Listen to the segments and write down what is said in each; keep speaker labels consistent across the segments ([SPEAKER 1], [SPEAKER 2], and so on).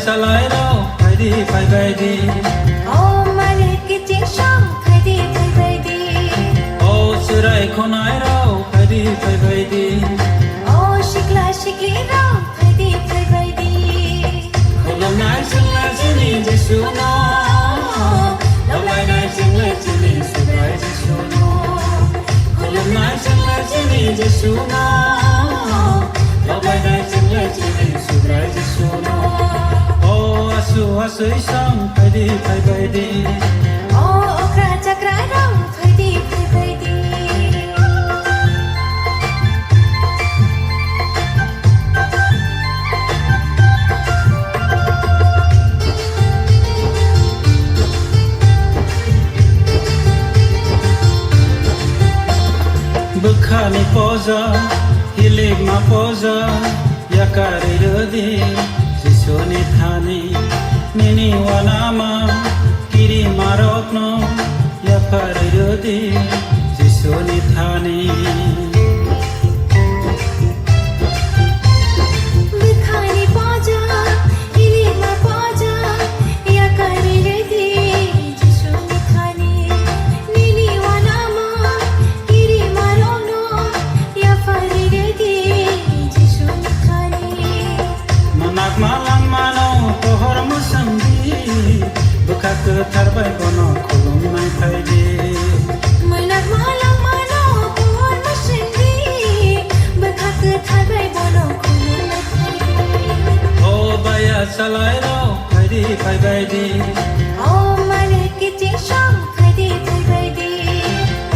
[SPEAKER 1] सालाय राव फायदि फायबायदि
[SPEAKER 2] अ मालिकि सं फायदि फायबायदि
[SPEAKER 1] अ सोराय खनाय राव फायदि फायबायदि
[SPEAKER 2] अ सिख्ला सिख्लि राव फायदि फायबायदि
[SPEAKER 1] खुलुमनाय जोंलाय जोंनि जिसुनो लावलायनाय जोंलाय जोंनि सुग्राय जिसुनो खुलुमनाय जोंलाय जोंनि जिसुनो लावलायनाय जोंलाय जोंनि सुग्राय जिसुनो अ आसु आसै सं फायदि फायबायदि
[SPEAKER 2] अ अख्रा चक्रा Rao फायदि फायबायदि
[SPEAKER 1] Bekani poza, hilig ma poza, yakari rodi, jisoni thani, nini wanama, kiri marokno, yakari rodi, jisoni thani.
[SPEAKER 2] Bekani poza, hilig ma poza, yakari rodi, jisoni thani, nini wanama, kiri marokno, yakari rodi, jisoni thani.
[SPEAKER 1] Manak malang mano, pohor musandi, bekak ketarbai kono kolom nai faidi.
[SPEAKER 2] Manak malang mano, pohor musandi, bekak ketarbai kono kolom nai faidi.
[SPEAKER 1] Oh baya salai rao, faidi faibaidi.
[SPEAKER 2] Oh malikiti song faidi faidi.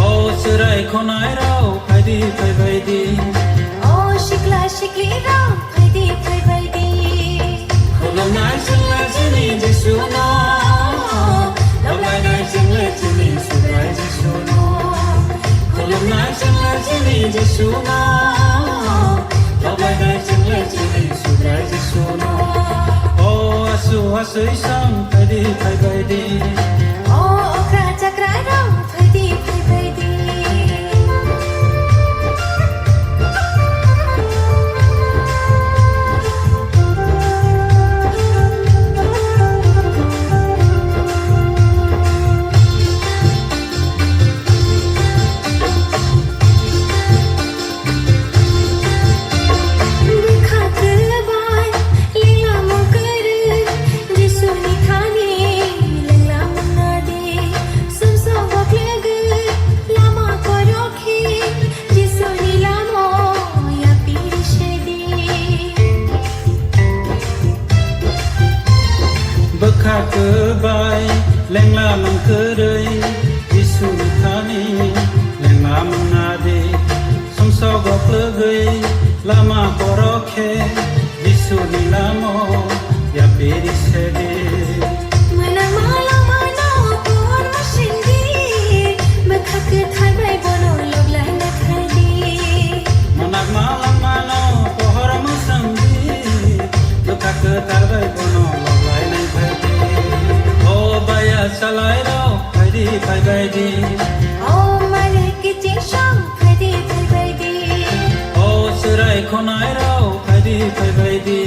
[SPEAKER 1] Oh surai khonai rao, faidi faibaidi.
[SPEAKER 2] Oh shikla shikli rao faidi faidi.
[SPEAKER 1] Khulumnai जोंलाय जोंनि जिसुनो लावलायनाय जोंलाय जोंनि सुग्राय जिसुनो खुलुमनाय जोंलाय जोंनि जिसुनो लावलायनाय जोंलाय जोंनि सुग्राय जिसुनो अ आसु आसै सं फायदि फायबायदि
[SPEAKER 2] Oh okra chakra rao faidi faidi.
[SPEAKER 1] Kebai lengla mangkerai Jisu thani lengla mangade sumso gok legai lama korokhe Jisu ni lamo ya peri sede
[SPEAKER 2] Manang malang mano pohor musindi bekhak tharbai bono loglai na khaidi.
[SPEAKER 1] Manak malang mano pohor musandi bekak tarbai bono loglai na khaidi Oh baya salai rao faidi faibaidi
[SPEAKER 2] Oh malikiti song faidi faidi.
[SPEAKER 1] Oh surai khonai rao faidi faibaidi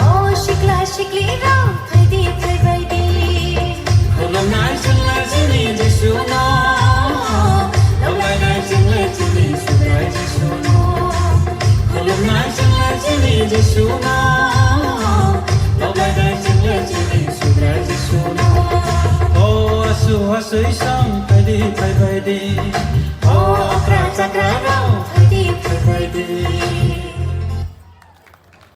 [SPEAKER 2] Oh shikla shikli rao faidi faidi.
[SPEAKER 1] Khulumnai जोंलाय जोंनि जिसुनो लावलायनाय जोंलाय जोंनि सुग्राय जिसुनो खुलुमनाय जोंलाय जोंनि जिसुनो लावलायनाय जोंलाय जोंनि सुग्राय जिसुनो अ आसु आसै सं फायदि फायबायदि अ अख्रा चक्रा राव फायदि फायबायदि